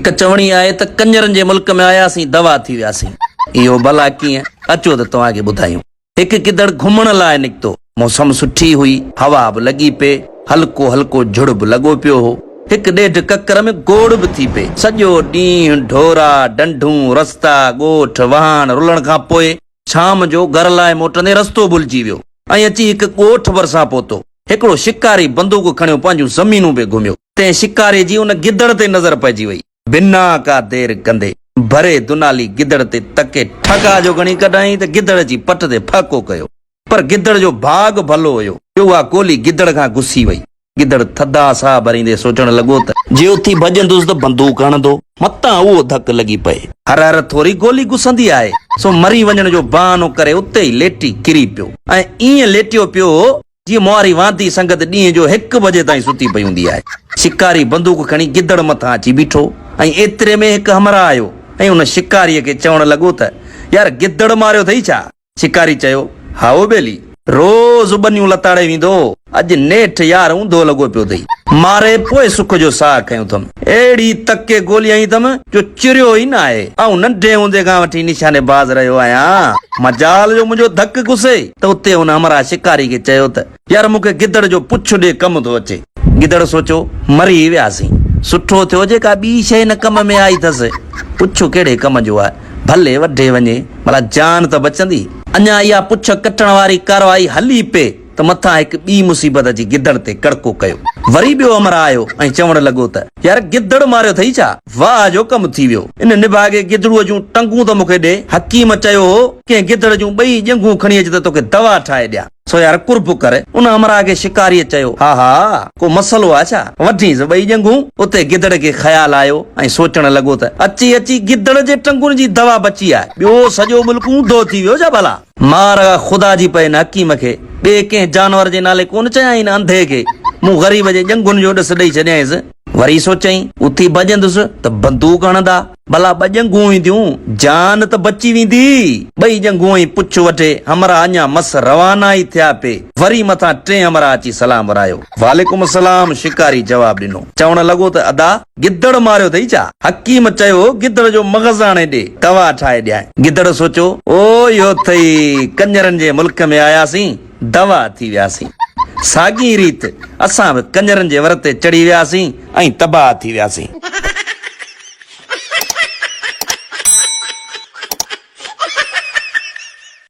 एक चवणी आहे त कंजरनि जे मुल्क में आयासीं दवा थी वियासीं। इहो भला कीअं? अचो त तव्हांखे ॿुधायूं। हिकु गिदड़ घुमण लाइ निकितो। मौसम सुठी हुई, हवा बि लॻी पए, हल्को हल्को झुड़ बि लॻो पियो हो। हिकु ॾेढ ककर में गोड़ बि थी पए। सॼो ॾींहुं ढोरा डंडूं रस्ता ॻोठ वाहन रुलण खां पोइ शाम जो घर लाइ मोटंदे रस्तो भुलिजी वियो ऐं अची हिकु ॻोठ भरिसां पहुतो। हिकिड़ो शिकारी बंदूक खणियो, पंहिंजूं ज़मीनूं पे घुमियो। तंहिं शिकारी जी उन गिदड़ ते नज़र पइजी वई। बिना का देर कंदे भरे दुनाली गिदड़ ते तके ठका जो गणी कढाई त गिदड़ जी पट ते फाको कयो। पर गिदड़ जो भाग भलो हुयो, उहा गोली गिदड़ खां घुसी वई। गिदड़ थधा साह भरींदे सोचण लॻो त जे उथी भॼंदुसि त बंदूक हणंदो, मतां उहो धक लॻी पए। हर हर थोरी गोली घुसंदी आहे, सो मरी वञण जो बहानो करे उते ई लेटी किरी पियो ऐं ईअं लेटियो पियो जीअं मुआरी वांदी संगत ॾींहं जो 1 बजे ताईं सुती पई हूंदी आहे। शिकारी बंदूक खणी गिदड़ मथां अची बीठो ऐं एतिरे में हिकु हमरा आयो ऐं उन शिकारीअ खे चवण लॻो त यार गिदड़ मारियो अथई छा? शिकारी चयो, हाओ बेली, रोज़ बनियूं लताड़े वेंदो, अॼु नेठ यार ऊंधो लॻो पियो अथई। मारे पोइ सुख जो साह खयों अथमि, अहिड़ी तके गोली हई अथमि जो चिरियो ई न आहे। ऐं नंढे हूंदे खां वठी निशानेबाज़ रहियो आहियां। मजाल जो मुंहिंजो धक घुसे त उते हुन हमरा शिकारी खे चयो त यार मूंखे गिदड़ जो पुछ ॾे, कमु थो अचे। गिदड़ सोचो मरी वियासीं, सुठो थियो जेका ॿी शइ न कम में आई अथसि। पुछ कहिड़े कम जो आहे, भले वढे वञे, भला जान त बचंदी। अञा इहा पुछ कटण वारी कारवाई हली पे त मथां हिकु ॿी मुसीबत अची गिदड़ ते कड़को कयो। वरी ॿियो अमरा आयो ऐं चवण लॻो त यार गिदड़ मारियो अथई छा? वाह जो कमु थी वियो। इन निभागे गिदड़ूअ जूं टंगूं त मूंखे ॾे। हकीम चयो हो कंहिं गिदड़ जूं 2 ॼंगूं खणी अच त तोखे दवा ठाहे ॾियां। सो यार कुर्ब करे। उन अमरा खे शिकारीअ चयो, हा हा को मसलो आहे छा? वठीस 2 ॼंगूं। उते गिदड़ खे ख़्याल आयो ऐं सोचण लॻो त अची अची गिदड़ जे टंगुनि जी दवा बची आहे, ॿियो सॼो मुल्क ऊंधो थी वियो छा भला? मार ख़ुदा जी पए न हकीम खे, ॿिए कंहिं जानवर जे नाले कोन चयाई न अंधे खे। मूं ग़रीब जे ॼंगुनि जो ॾिस ॾेई छॾियांसि। वरी सोचई उथी भॼंदुसि त बंदूक हणंदा, भला 2 ॼंगूं ईंदियूं, जान त बची वेंदी। 2 ॼंगूं ई पुछ वठे हमरा अञा मस रवाना ई थिया पे। वरी मथां 3 हमरा अची सलाम वरायो। वालेकुम सलाम, शिकारी जवाब ॾिनो। चवण लॻो त अदा गिदड़ मारियो अथई छा? हकीम चयो गिदड़ जो मग़ज़ आणे ॾे, दवा ठाहे ॾियां। गिदड़ सोचो, ओ इहो अथई, कंजरनि जे मुल्क में आयासीं, दवा थी वियासीं। साॻी रीत असां बि कंजरनि जे वर ते चढ़ी वियासीं ऐं तबाह थी वियासीं।